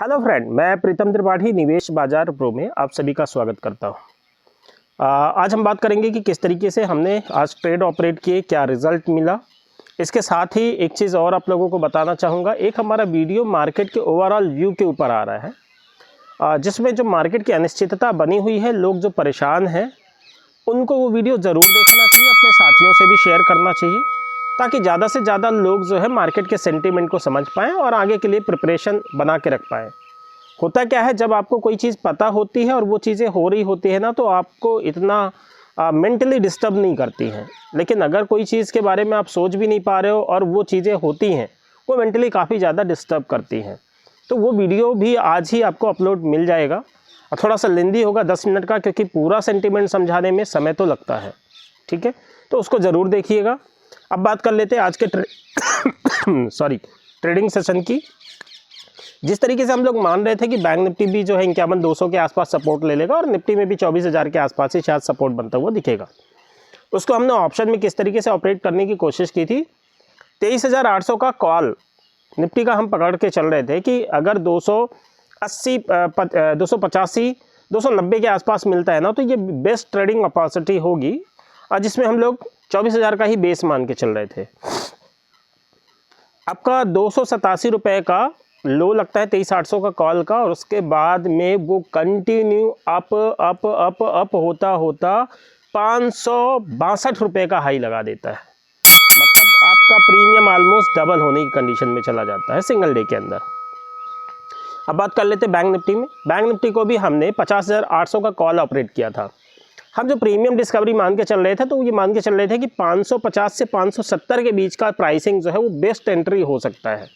Hello friend, मैं प्रीतम त्रिपाठी निवेश बाजार प्रो में आप सभी का स्वागत करता हूं। आज हम बात करेंगे कि किस तरीके से हमने आज ट्रेड ऑपरेट किए, क्या रिजल्ट मिला। इसके साथ ही एक चीज़ और आप लोगों को बताना चाहूँगा। एक हमारा वीडियो मार्केट के ओवरऑल व्यू के ऊपर आ रहा है, जिसमें जो मार्केट की अनिश्चितता बनी हुई है, लोग जो परेशान हैं उनको वो वीडियो ज़रूर देखना चाहिए, अपने साथियों से भी शेयर करना चाहिए, ताकि ज़्यादा से ज़्यादा लोग जो है मार्केट के सेंटीमेंट को समझ पाएँ और आगे के लिए प्रिपरेशन बना के रख पाएँ। होता क्या है, जब आपको कोई चीज़ पता होती है और वो चीज़ें हो रही होती है ना, तो आपको इतना मेंटली डिस्टर्ब नहीं करती हैं। लेकिन अगर कोई चीज़ के बारे में आप सोच भी नहीं पा रहे हो और वो चीज़ें होती हैं, वो मेंटली काफ़ी ज़्यादा डिस्टर्ब करती हैं। तो वो वीडियो भी आज ही आपको अपलोड मिल जाएगा और थोड़ा सा लेंदी होगा, 10 मिनट का, क्योंकि पूरा सेंटीमेंट समझाने में समय तो लगता है। ठीक है, तो उसको ज़रूर देखिएगा। अब बात कर लेते हैं आज के ट्रेडिंग सेशन की। जिस तरीके से हम लोग मान रहे थे कि बैंक निफ्टी भी जो है 51,200 के आसपास सपोर्ट ले लेगा और निफ्टी में भी 24,000 के आसपास ही शायद सपोर्ट बनता हुआ दिखेगा, उसको हमने ऑप्शन में किस तरीके से ऑपरेट करने की कोशिश की थी। 23,800 का कॉल निफ्टी का हम पकड़ के चल रहे थे कि अगर 280, 285, 290 के आसपास मिलता है ना, तो ये बेस्ट ट्रेडिंग अपॉर्चुनिटी होगी, जिसमें हम लोग 24,000 का ही बेस मान के चल रहे थे। आपका 287 रुपये का लो लगता है 23,800 का कॉल का, और उसके बाद में वो continue up up up up होता होता 562 रुपये का हाई लगा देता है। मतलब आपका प्रीमियम ऑलमोस्ट डबल होने की कंडीशन में चला जाता है सिंगल डे के अंदर। अब बात कर लेते हैं बैंक निफ्टी में। बैंक निफ्टी को भी हमने 50,800 का कॉल ऑपरेट किया था। हम जो प्रीमियम डिस्कवरी मान के चल रहे थे, तो ये मान के चल रहे थे कि 550 से 570 के बीच का प्राइसिंग जो है वो बेस्ट एंट्री हो सकता है,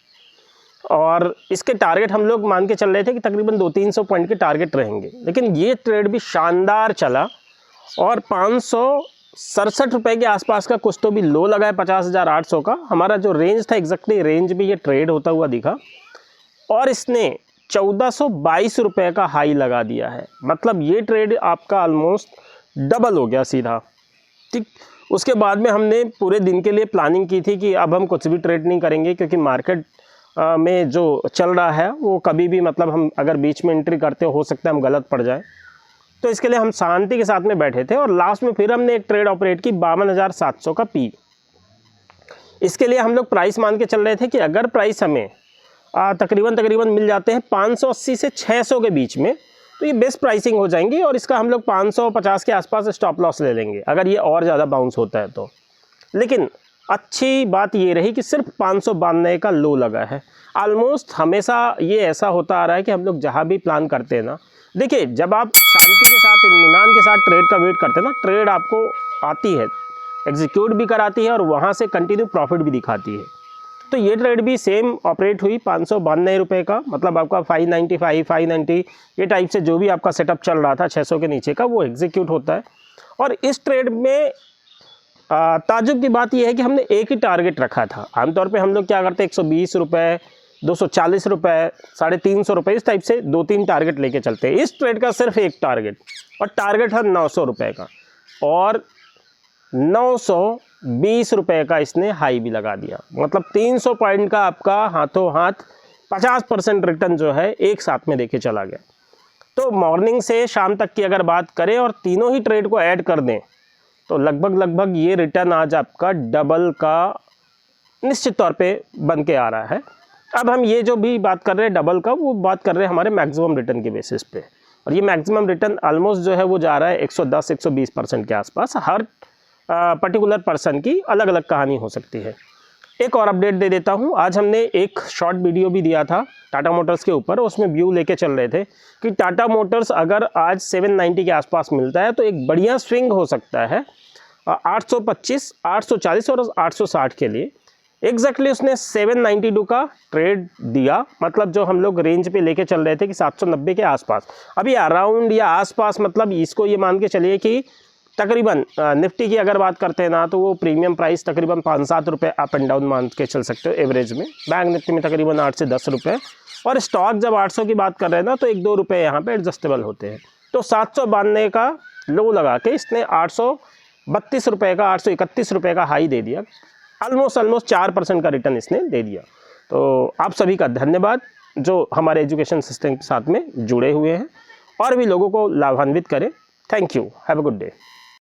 और इसके टारगेट हम लोग मान के चल रहे थे कि तकरीबन 200-300 पॉइंट के टारगेट रहेंगे। लेकिन ये ट्रेड भी शानदार चला और 567 रुपये के आसपास का कुछ तो भी लो लगा है 50,800 का। हमारा जो रेंज था एग्जैक्टली रेंज भी ये ट्रेड होता हुआ दिखा, और इसने 1422 रुपये का हाई लगा दिया है। मतलब ये ट्रेड आपका ऑलमोस्ट डबल हो गया सीधा। ठीक, उसके बाद में हमने पूरे दिन के लिए प्लानिंग की थी कि अब हम कुछ भी ट्रेड नहीं करेंगे, क्योंकि मार्केट में जो चल रहा है वो कभी भी, मतलब हम अगर बीच में एंट्री करते हो सकता है हम गलत पड़ जाए। तो इसके लिए हम शांति के साथ में बैठे थे, और लास्ट में फिर हमने एक ट्रेड ऑपरेट की 52,700 का पी। इसके लिए हम लोग प्राइस मान के चल रहे थे कि अगर प्राइस हमें तकरीबन मिल जाते हैं 580 से 600 के बीच में, तो ये बेस्ट प्राइसिंग हो जाएंगी, और इसका हम लोग 550 के आसपास स्टॉप लॉस ले लेंगे अगर ये और ज़्यादा बाउंस होता है तो। लेकिन अच्छी बात ये रही कि सिर्फ 592 का लो लगा है। ऑलमोस्ट हमेशा ये ऐसा होता आ रहा है कि हम लोग जहाँ भी प्लान करते हैं ना, देखिए जब आप शांति के साथ, इत्मीनान के साथ ट्रेड का वेट करते हैं ना, ट्रेड आपको आती है, एग्जीक्यूट भी कराती है और वहाँ से कंटिन्यू प्रॉफिट भी दिखाती है। तो ये ट्रेड भी सेम ऑपरेट हुई 592 रुपये का, मतलब आपका 595, 590 ये टाइप से जो भी आपका सेटअप चल रहा था 600 के नीचे का, वो एग्जीक्यूट होता है। और इस ट्रेड में ताजुब की बात यह है कि हमने एक ही टारगेट रखा था। आमतौर पे हम लोग क्या करते हैं, 120 रुपये, 240 रुपये, 350 रुपये, इस टाइप से 2-3 टारगेट लेके चलते हैं। इस ट्रेड का सिर्फ एक टारगेट, और टारगेट है 900 रुपये का, और 920 रुपये का इसने हाई भी लगा दिया। मतलब 300 पॉइंट का आपका हाथों हाथ 50% रिटर्न जो है एक साथ में देके चला गया। तो मॉर्निंग से शाम तक की अगर बात करें और तीनों ही ट्रेड को ऐड कर दें, तो लगभग ये रिटर्न आज आपका डबल का निश्चित तौर पे बन के आ रहा है। अब हम ये जो भी बात कर रहे हैं डबल का, वो बात कर रहे हैं हमारे मैक्सिमम रिटर्न के बेसिस पे, और ये मैक्सिमम रिटर्न ऑलमोस्ट जो है वो जा रहा है 110-120% के आसपास। हर पर्टिकुलर पर्सन की अलग अलग कहानी हो सकती है। एक और अपडेट दे देता हूँ। आज हमने एक शॉर्ट वीडियो भी दिया था टाटा मोटर्स के ऊपर, उसमें व्यू लेके चल रहे थे कि टाटा मोटर्स अगर आज 790 के आसपास मिलता है तो एक बढ़िया स्विंग हो सकता है 825, 840 और 860 के लिए। एग्जैक्टली उसने 792 का ट्रेड दिया, मतलब जो हम लोग रेंज पे लेके चल रहे थे कि 790 के आसपास, अभी अराउंड या आसपास, मतलब इसको ये मान के चलिए कि तकरीबन निफ्टी की अगर बात करते हैं ना, तो वो प्रीमियम प्राइस तकरीबन 5-7 रुपये अप एंड डाउन मान के चल सकते हो एवरेज में। बैंक निफ्टी में तकरीबन 8 से 10 रुपये, और स्टॉक जब 800 की बात कर रहे हैं ना, तो 1-2 रुपये यहाँ पे एडजस्टेबल होते हैं। तो 792 का लो लगा के इसने 832 रुपये का, 831 रुपये का हाई दे दिया। ऑलमोस्ट 4% का रिटर्न इसने दे दिया। तो आप सभी का धन्यवाद। जो हमारे एजुकेशन सिस्टम के साथ में जुड़े हुए हैं और भी लोगों को लाभान्वित करें। Thank you, have a good day.